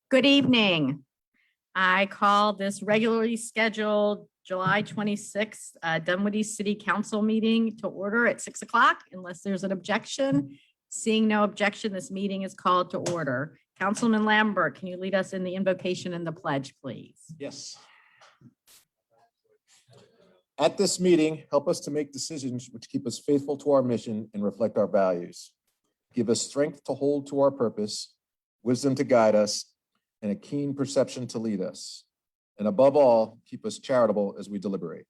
Good evening. I call this regularly scheduled July 26th Dunwoody City Council meeting to order at 6 o'clock unless there's an objection. Seeing no objection, this meeting is called to order. Councilman Lambert, can you lead us in the invocation and the pledge, please? Yes. At this meeting, help us to make decisions which keep us faithful to our mission and reflect our values. Give us strength to hold to our purpose, wisdom to guide us, and a keen perception to lead us. And above all, keep us charitable as we deliberate.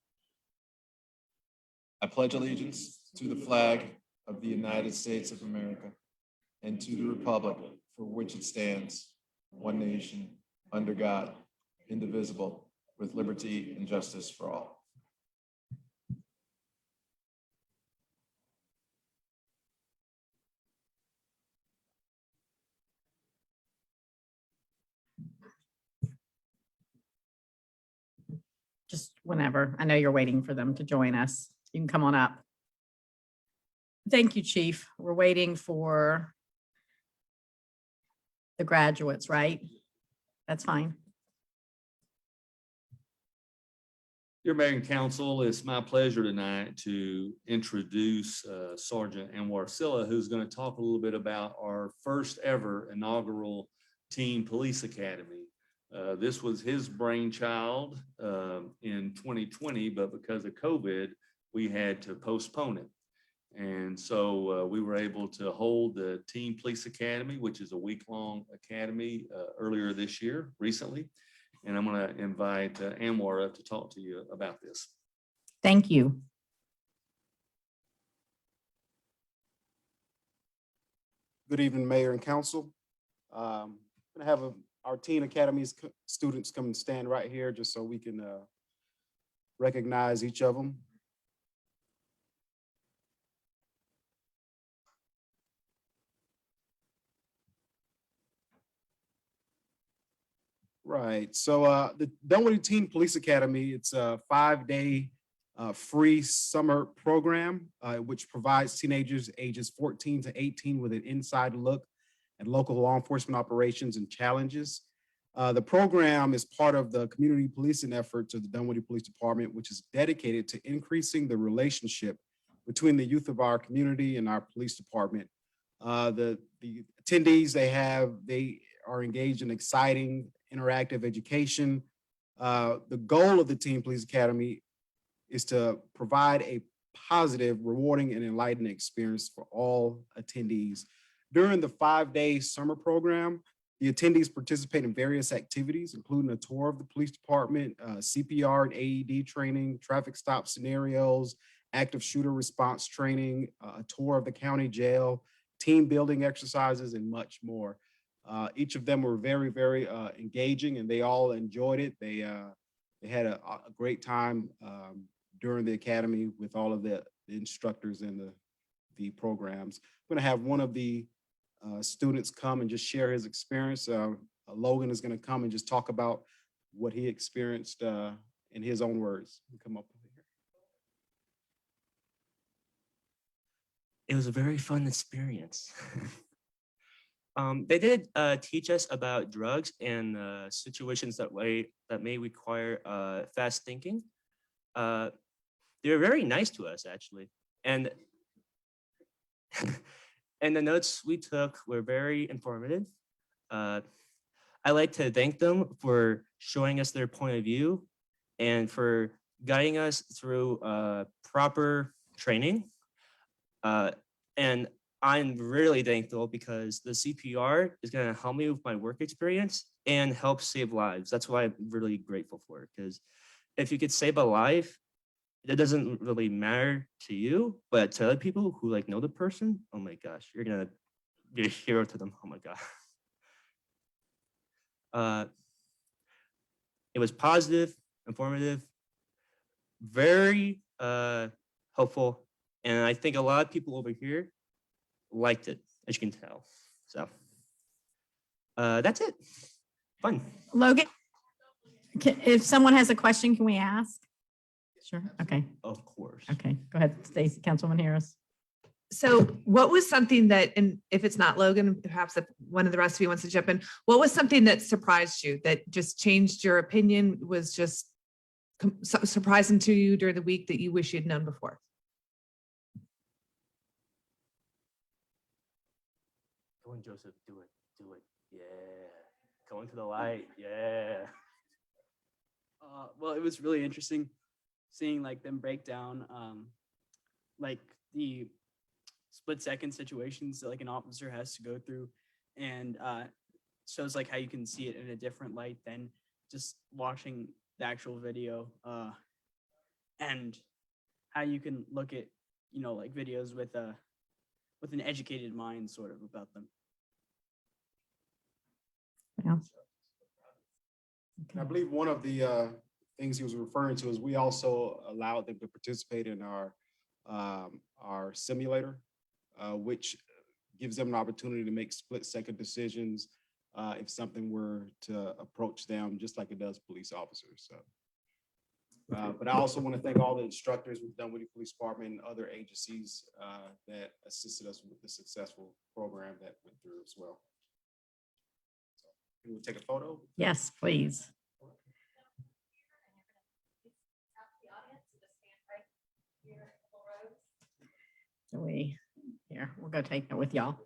I pledge allegiance to the flag of the United States of America and to the republic for which it stands, one nation, under God, indivisible, with liberty and justice for all. Just whenever. I know you're waiting for them to join us. You can come on up. Thank you, Chief. We're waiting for the graduates, right? That's fine. Dear Mayor and Council, it's my pleasure tonight to introduce Sergeant Anwar Silla, who's going to talk a little bit about our first ever inaugural Teen Police Academy. This was his brainchild in 2020, but because of COVID, we had to postpone it. And so we were able to hold the Teen Police Academy, which is a week-long academy earlier this year, recently. And I'm going to invite Anwar up to talk to you about this. Thank you. Good evening, Mayor and Council. I'm going to have our Teen Academies students come and stand right here just so we can recognize each of them. Right, so the Dunwoody Teen Police Academy, it's a 5-day free summer program, which provides teenagers ages 14 to 18 with an inside look at local law enforcement operations and challenges. The program is part of the community policing efforts of the Dunwoody Police Department, which is dedicated to increasing the relationship between the youth of our community and our police department. The attendees they are engaged in exciting, interactive education. The goal of the Teen Police Academy is to provide a positive, rewarding, and enlightening experience for all attendees. During the 5-day summer program, the attendees participate in various activities, including a tour of the police department, CPR and AED training, traffic stop scenarios, active shooter response training, a tour of the county jail, team building exercises, and much more. Each of them were very, very engaging, and they all enjoyed it. They had a great time during the academy with all of the instructors and the programs. I'm going to have one of the students come and just share his experience. Logan is going to come and just talk about what he experienced in his own words. Come up here. It was a very fun experience. They did teach us about drugs and situations that may require fast thinking. They were very nice to us, actually, and and the notes we took were very informative. I like to thank them for showing us their point of view and for guiding us through proper training. And I'm really thankful because the CPR is going to help me with my work experience and help save lives. That's why I'm really grateful for it, because if you could save a life, it doesn't really matter to you, but to other people who know the person, oh my gosh, you're going to be a hero to them. Oh my God. It was positive, informative, very helpful. And I think a lot of people over here liked it, as you can tell. So that's it. Fun. Logan, if someone has a question, can we ask? Sure. Okay. Of course. Okay. Go ahead, Stacy, Councilwoman Harris. So what was something that, and if it's not Logan, perhaps if one of the rest of you wants to jump in, what was something that surprised you, that just changed your opinion, was just surprising to you during the week that you wish you'd known before? Go on, Joseph. Do it. Do it. Yeah. Going to the light. Yeah. Well, it was really interesting seeing like them break down like the split-second situations that like an officer has to go through, and shows like how you can see it in a different light than just watching the actual video, and how you can look at, you know, like videos with an educated mind sort of about them. Yeah. And I believe one of the things he was referring to is we also allowed them to participate in our simulator, which gives them an opportunity to make split-second decisions if something were to approach them, just like it does police officers. So, but I also want to thank all the instructors with Dunwoody Police Department and other agencies that assisted us with the successful program that went through as well. So, can we take a photo? Yes, please. So we'll go take it with y'all.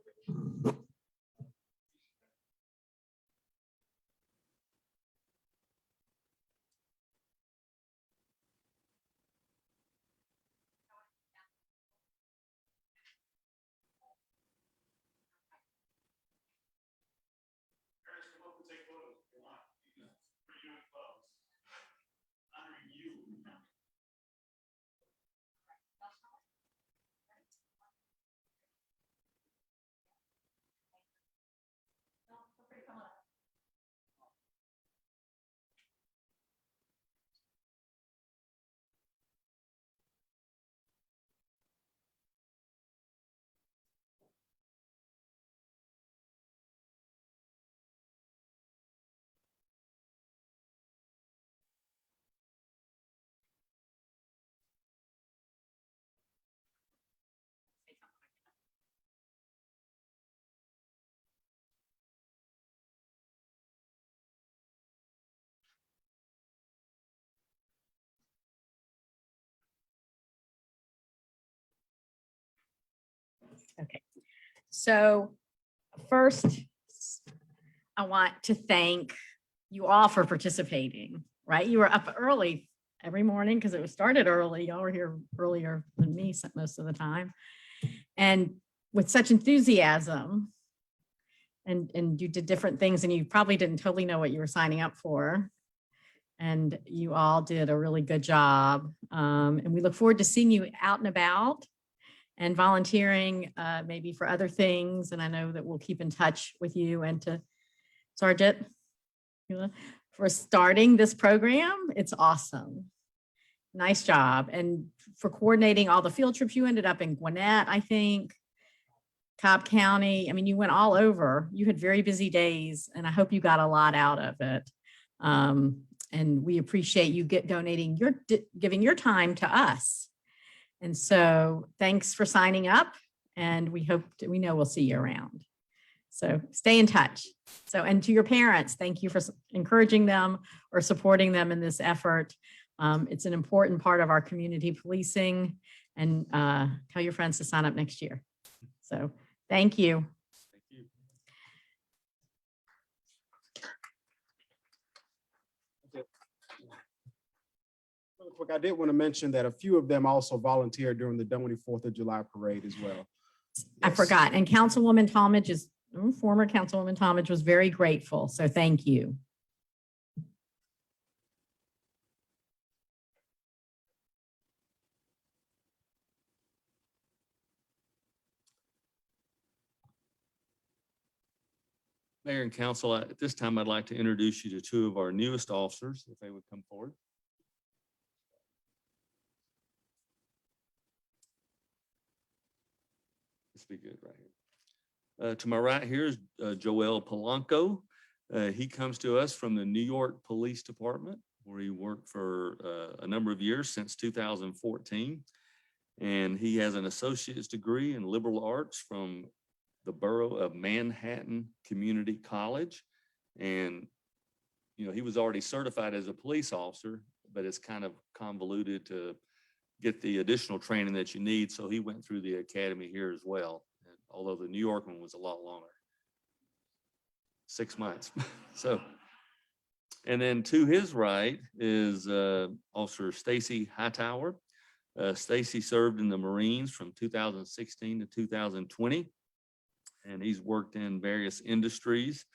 Okay. So first, I want to thank you all for participating, right? You were up early every morning because it was started early. Y'all were here earlier than me most of the time. And with such enthusiasm, and you did different things, and you probably didn't totally know what you were signing up for. And you all did a really good job. And we look forward to seeing you out and about and volunteering maybe for other things. And I know that we'll keep in touch with you, and to Sergeant for starting this program. It's awesome. Nice job. And for coordinating all the field trips. You ended up in Gwinnett, I think, Cobb County. I mean, you went all over. You had very busy days, and I hope you got a lot out of it. And we appreciate you giving your time to us. And so thanks for signing up, and we know we'll see you around. So stay in touch. So, and to your parents, thank you for encouraging them or supporting them in this effort. It's an important part of our community policing, and tell your friends to sign up next year. So thank you. Thank you. Really quick, I did want to mention that a few of them also volunteered during the Dunwoody 4th of July parade as well. I Yes. forgot. And former Councilwoman Talmadge was very grateful. So thank you. Mayor and council, at this time, I'd like to introduce you to two of our newest officers, if they would come forward. This be good right here. To my right here is Joel Polanco. He comes to us from the New York Police Department, where he worked for a number of years since 2014. And he has an associate's degree in liberal arts from the Borough of Manhattan Community College. And, you know, he was already certified as a police officer, but it's kind of convoluted to get the additional training that you need. So he went through the academy here as well. And although the New York one was a lot longer, 6 months. So, and then to his right is Officer Stacy Hightower. Stacy served in the Marines from 2016 to 2020, and he's worked in various industries.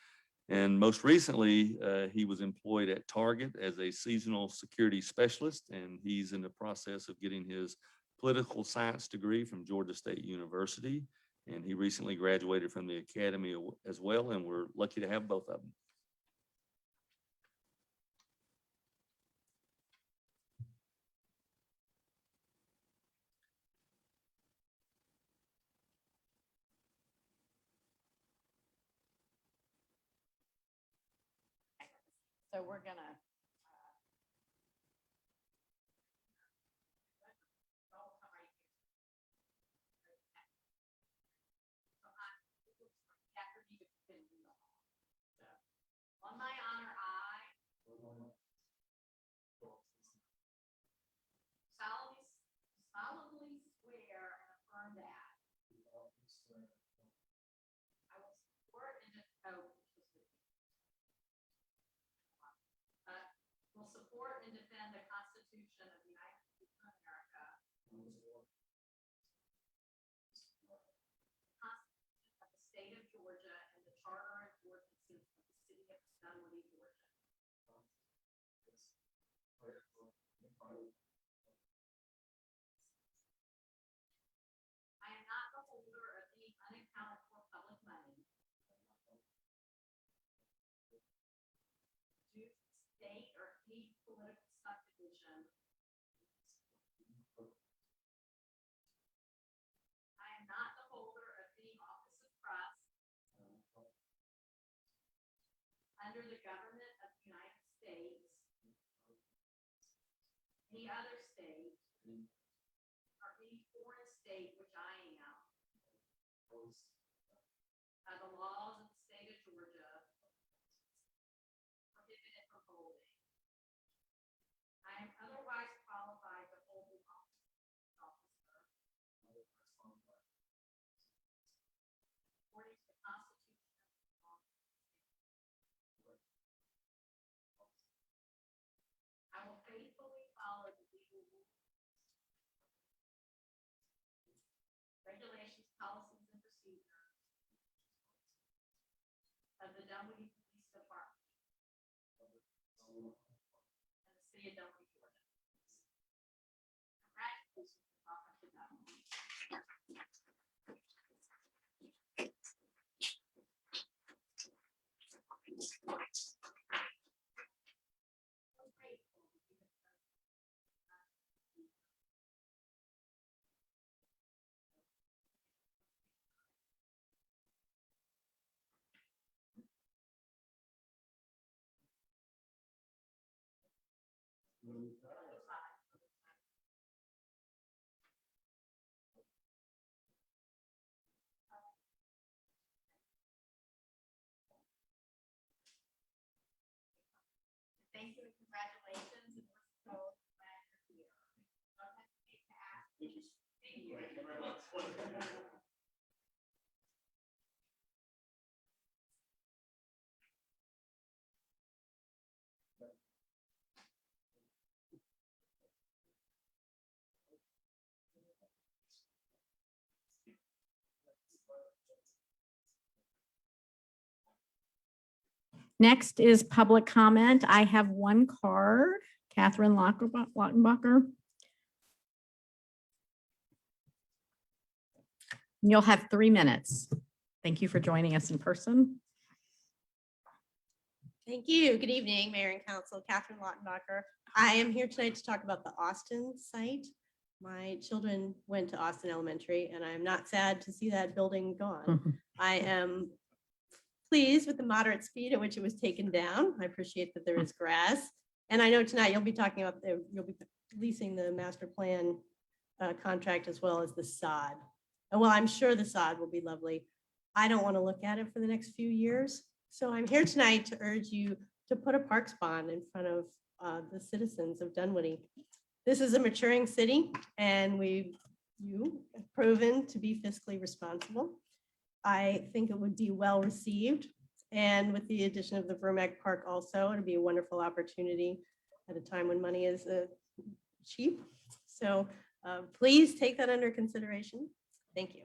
And most recently, he was employed at Target as a seasonal security specialist, and he's in the process of getting his political science degree from Georgia State University. And he recently graduated from the academy as well, and we're lucky to have both of them. So we're gonna. On my honor, I solemnly swear and affirm that I will support and will support and defend the Constitution of the United States of America, the Constitution of the State of Georgia, and the Charter and ordinances of the City of Dunwoody, Georgia. I am not the holder of any unaccounted for public money due to state or any political subdivision. I am not the holder of any office of trust under the government of the United States, any other state, or any foreign state which I am, by the laws of the state of Georgia, prohibited from holding. I am otherwise qualified to hold the office of officer according to the Constitution of the law. I will faithfully follow the legal rules, regulations, policies, and procedures of the Dunwoody Police Department and the City of Dunwoody, Georgia. Congratulations and welcome to Dunwoody. Thank you and congratulations, and we're so glad you're here. Don't hesitate to ask. Thank you. Thank you very much. Next is public comment. I have one card, Catherine Lockenbacher. You'll have 3 minutes. Thank you for joining us in person. Thank you. Good evening, Mayor and Council. Catherine Lottenbacher. I am here tonight to talk about the Austin site. My children went to Austin Elementary, and I am not sad to see that building gone. I am pleased with the moderate speed at which it was taken down. I appreciate that there is grass. And I know tonight you'll be talking about, you'll be leasing the master plan contract as well as the sod. And well, I'm sure the sod will be lovely. I don't want to look at it for the next few years. So I'm here tonight to urge you to put a parks bond in front of the citizens of Dunwoody. This is a maturing city and you have proven to be fiscally responsible. I think it would be well received. And with the addition of the Vermac Park also, it'd be a wonderful opportunity at a time when money is cheap. So please take that under consideration. Thank you.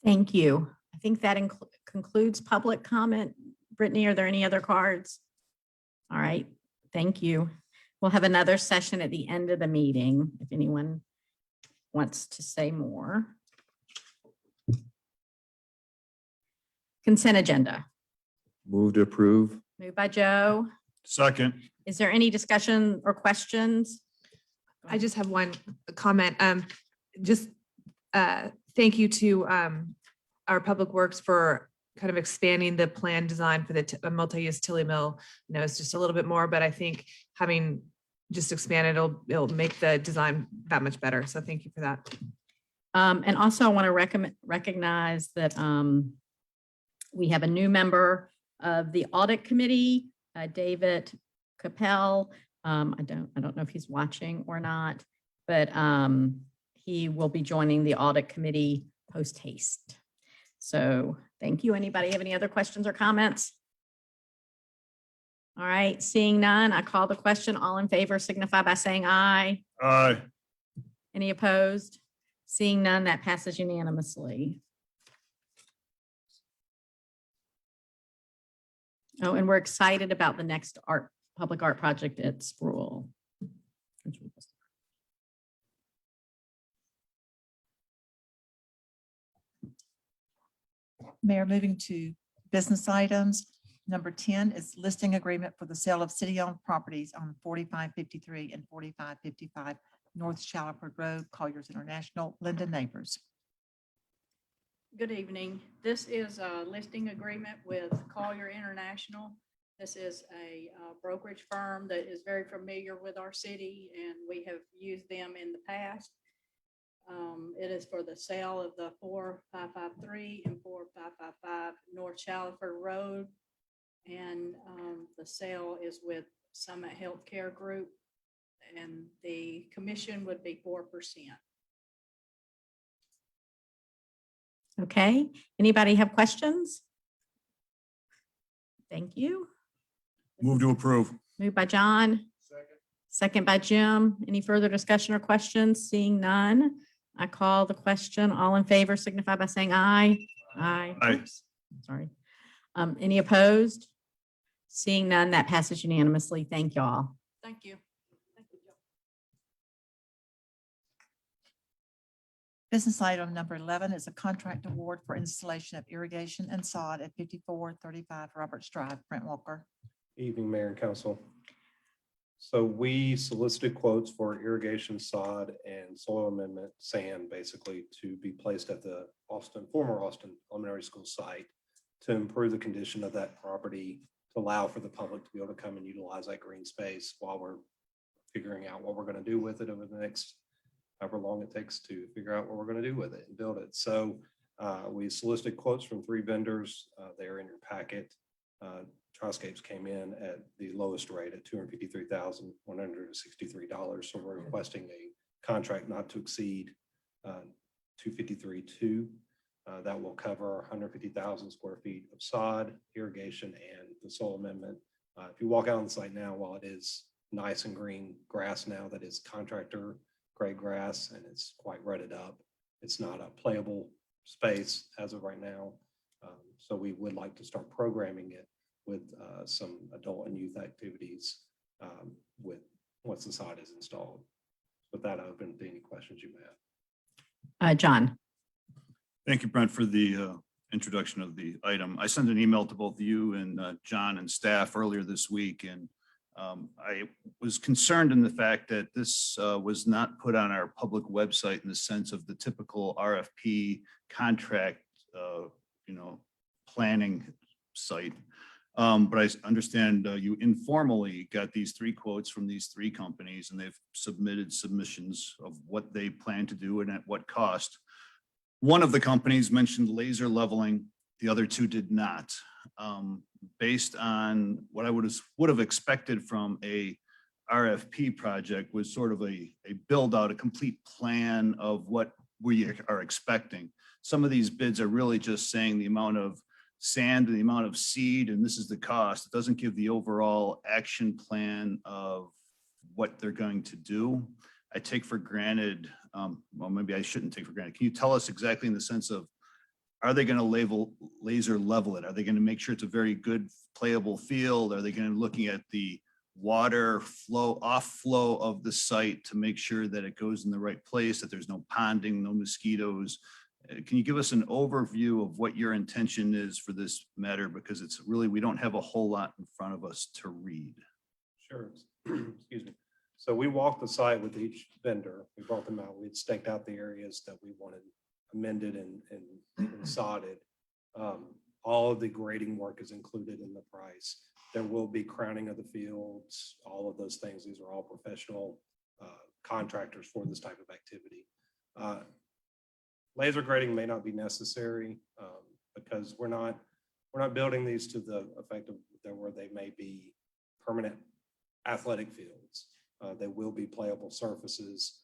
Thank you. I think that concludes public comment. Brittany, are there any other cards? All right, thank you. We'll have another session at the end of the meeting if anyone wants to say more. Consent agenda. Move to approve. Moved by Joe. Second. Is there any discussion or questions? I just have one comment. Thank you to our Public Works for kind of expanding the plan design for the multi-use Tilly Mill. I know it's just a little bit more, but I think having just expanded, it'll make the design that much better. So thank you for that. And also I want to recognize that we have a new member of the audit committee, David Capel. I don't know if he's watching or not, but he will be joining the audit committee post haste. So thank you. Anybody have any other questions or comments? All right, seeing none, I call the question. All in favor signify by saying aye. Aye. Any opposed? Seeing none, that passes unanimously. Oh, and we're excited about the next public art project at Sproul. Mayor, moving to business items. Number 10 is listing agreement for the sale of city-owned properties on 4553 and 4555 North Shallowford Road, Colliers International, Linden Neighbors. Good evening. This is a listing agreement with Collier International. This is a brokerage firm that is very familiar with our city, and we have used them in the past. It is for the sale of the 4553 and 4555 North Shallowford Road. And the sale is with Summit Healthcare Group, and the commission would be 4%. Okay, anybody have questions? Thank you. Move to approve. Moved by John. Second by Jim. Any further discussion or questions? Seeing none, I call the question. All in favor signify by saying aye. Aye. Aye. Oops, sorry. Any opposed? Seeing none, that passes unanimously. Thank y'all. Thank you. Business item number 11 is a contract award for installation of irrigation and sod at 5435 Roberts Drive, Brent Walker. Evening, Mayor and Council. So we solicited quotes for irrigation sod and soil amendment sand, basically, to be placed at the former Austin Elementary School site to improve the condition of that property, to allow for the public to be able to come and utilize that green space while we're figuring out what we're going to do with it over the next however long it takes to figure out what we're going to do with it and build it. So we solicited quotes from 3 vendors. They're in your packet. Triscapes came in at the lowest rate at $253,163. So we're requesting a contract not to exceed $253,200. That will cover 150,000 square feet of sod, irrigation, and the soil amendment. If you walk out on the site now, while it is nice and green grass now, that is contractor grade grass, and it's quite rutted up, it's not a playable space as of right now. So we would like to start programming it with some adult and youth activities with once the sod is installed. With that, I open to any questions you may have. John. Thank you, Brent, for the introduction of the item. I sent an email to both you and John and staff earlier this week, and I was concerned in the fact that this was not put on our public website in the sense of the typical RFP contract, planning site. But I understand you informally got these 3 quotes from these 3 companies, and they've submitted submissions of what they plan to do and at what cost. One of the companies mentioned laser leveling, the other 2 did not. Based on what I would have expected from a RFP project was sort of a build out, a complete plan of what we are expecting. Some of these bids are really just saying the amount of sand and the amount of seed, and this is the cost. It doesn't give the overall action plan of what they're going to do. I take for granted, well, maybe I shouldn't take for granted. Can you tell us exactly in the sense of, are they going to laser level it? Are they going to make sure it's a very good playable field? Are they going to be looking at the water flow, off flow of the site to make sure that it goes in the right place, that there's no ponding, no mosquitoes? Can you give us an overview of what your intention is for this matter? Because it's really, we don't have a whole lot in front of us to read. Sure. Excuse me. So we walked the site with each vendor. We brought them out. We had staked out the areas that we wanted amended and sodded. All of the grading work is included in the price. There will be crowning of the fields, all of those things. These are all professional contractors for this type of activity. Laser grading may not be necessary because we're not building these to the effect of where they may be permanent athletic fields. They will be playable surfaces,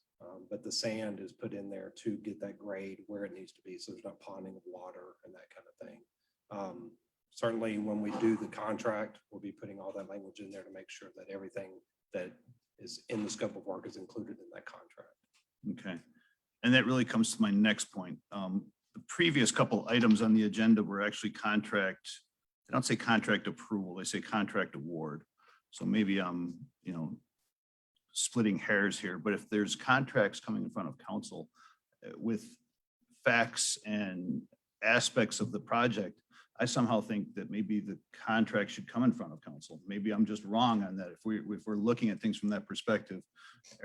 but the sand is put in there to get that grade where it needs to be. So there's not ponding of water and that kind of thing. Certainly when we do the contract, we'll be putting all that language in there to make sure that everything that is in the scope of work is included in that contract. Okay. And that really comes to my next point. The previous couple items on the agenda were actually contract, they don't say contract approval, they say contract award. So maybe I'm, splitting hairs here, but if there's contracts coming in front of council with facts and aspects of the project, I somehow think that maybe the contract should come in front of council. Maybe I'm just wrong on that. If we're looking at things from that perspective,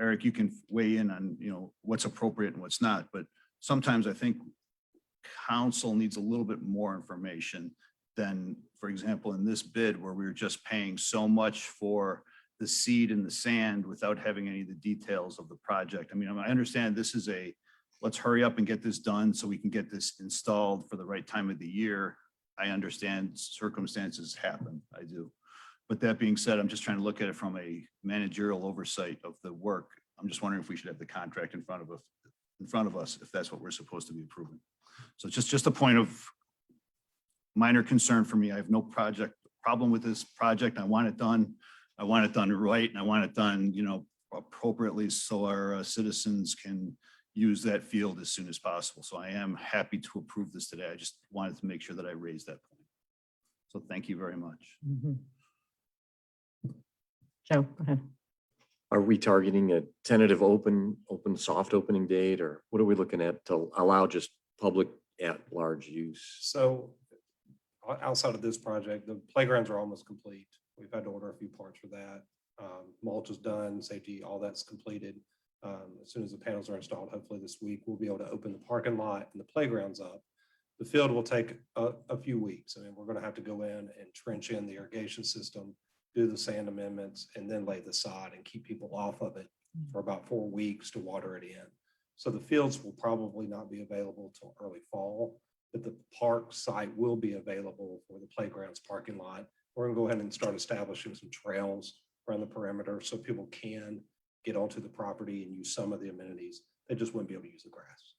Eric, you can weigh in on, what's appropriate and what's not. But sometimes I think council needs a little bit more information than, for example, in this bid where we were just paying so much for the seed and the sand without having any of the details of the project. I mean, I understand this is let's hurry up and get this done so we can get this installed for the right time of the year. I understand circumstances happen, I do. But that being said, I'm just trying to look at it from a managerial oversight of the work. I'm just wondering if we should have the contract in front of us, if that's what we're supposed to be approving. So just a point of minor concern for me. I have no problem with this project. I want it done. I want it done right, and I want it done, appropriately so our citizens can use that field as soon as possible. So I am happy to approve this today. I just wanted to make sure that I raised that point. So thank you very much. Mhm. Joe, go ahead. Are we targeting a tentative soft opening date, or what are we looking at to allow just public at large use? So outside of this project, the playgrounds are almost complete. We've had to order a few parts for that. Mulch is done, safety, all that's completed. As soon as the panels are installed, hopefully this week, we'll be able to open the parking lot and the playgrounds up. The field will take a few weeks. I mean, we're going to have to go in and trench in the irrigation system, do the sand amendments, and then lay the sod and keep people off of it for about 4 weeks to water it in. So the fields will probably not be available till early fall, but the park site will be available for the playgrounds parking lot. We're going to go ahead and start establishing some trails around the perimeter so people can get onto the property and use some of the amenities. They just wouldn't be able to use the grass.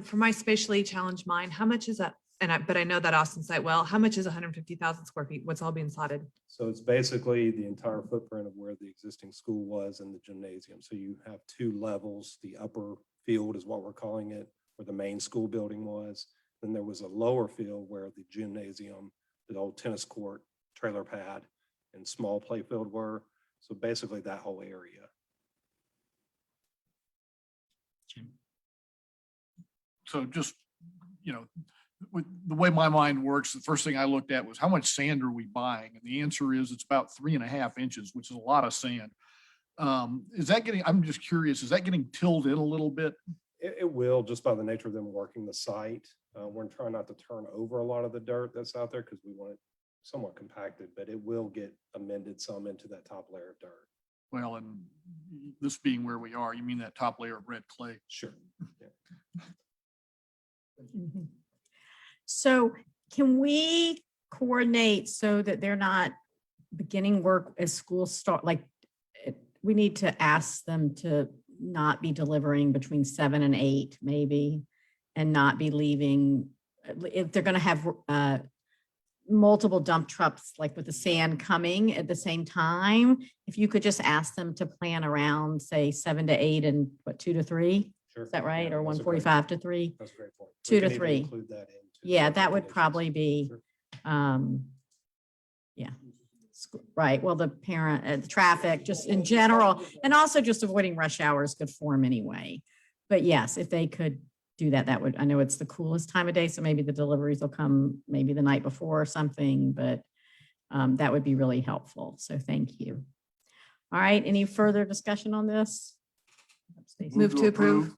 For my spatially challenged mind, how much is that? But I know that Austin site well. How much is 150,000 square feet? What's all being sodded? So it's basically the entire footprint of where the existing school was and the gymnasium. So you have 2 levels. The upper field is what we're calling it, where the main school building was. Then there was a lower field where the gymnasium, the old tennis court, trailer pad, and small play field were. So basically that whole area. So just, with the way my mind works, the first thing I looked at was how much sand are we buying? And the answer is it's about 3.5 inches, which is a lot of sand. Is that I'm just curious, is that getting tilled in a little bit? It will, just by the nature of them working the site. We're trying not to turn over a lot of the dirt that's out there because we want it somewhat compacted, but it will get amended some into that top layer of dirt. Well, and this being where we are, you mean that top layer of red clay? Sure. Yeah. Mhm. So can we coordinate so that they're not beginning work as school start, like, we need to ask them to not be delivering between 7 and 8 maybe, and not be leaving, if they're gonna have multiple dump trucks, like with the sand coming at the same time, if you could just ask them to plan around, say 7 to 8 and what, 2 to 3? Sure. Is that right? Yeah, Or that's a great 1:45 to point. 3? That's a great point. 2 to can even 3. include that into the Yeah, working that would conditions. probably be, Sure. yeah. Right, well, the parent, the traffic, just in general, and also just avoiding rush hour is good form anyway. But yes, if they could do that, that would, I know it's the coolest time of day, so maybe the deliveries will come maybe the night before or something, but that would be really helpful, so thank you. All right, any further discussion on this? Move to approve.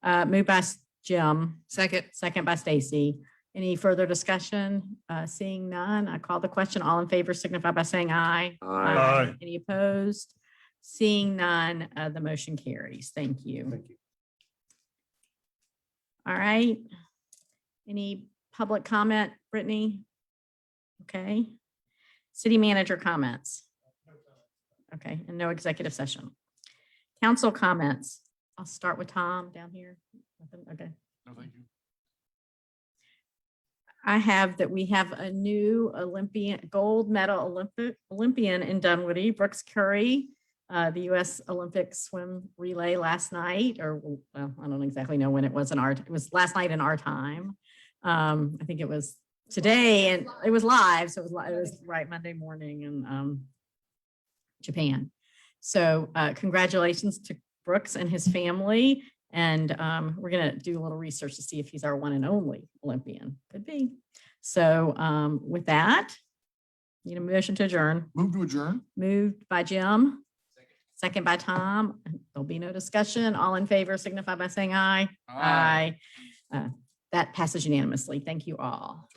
Moved by Jim, Second. second by Stacy. Any further discussion? Seeing none, I call the question. All in favor signify by saying aye. Aye. Any opposed? Seeing none, the motion carries. Thank you. Thank you. All right. Any public comment, Brittany? Okay. City manager comments? Okay, and no executive session. Council comments? I'll start with Tom down here. Nothing? Okay. No, thank you. I have that we have a new Olympian, gold medal Olympian in Dunwoody, Brooks Curry, the U.S. Olympic swim relay last night, or well, I don't exactly know when it was it was last night in our time. I think it was today, and it was live, so it was right Monday morning in Japan. So congratulations to Brooks and his family. And we're going to do a little research to see if he's our one and only Olympian. Could be. So with that, need a motion to adjourn. Move to adjourn. Moved by Jim. Second by Tom. There'll be no discussion. All in favor signify by saying aye. Aye. That passes unanimously. Thank you all.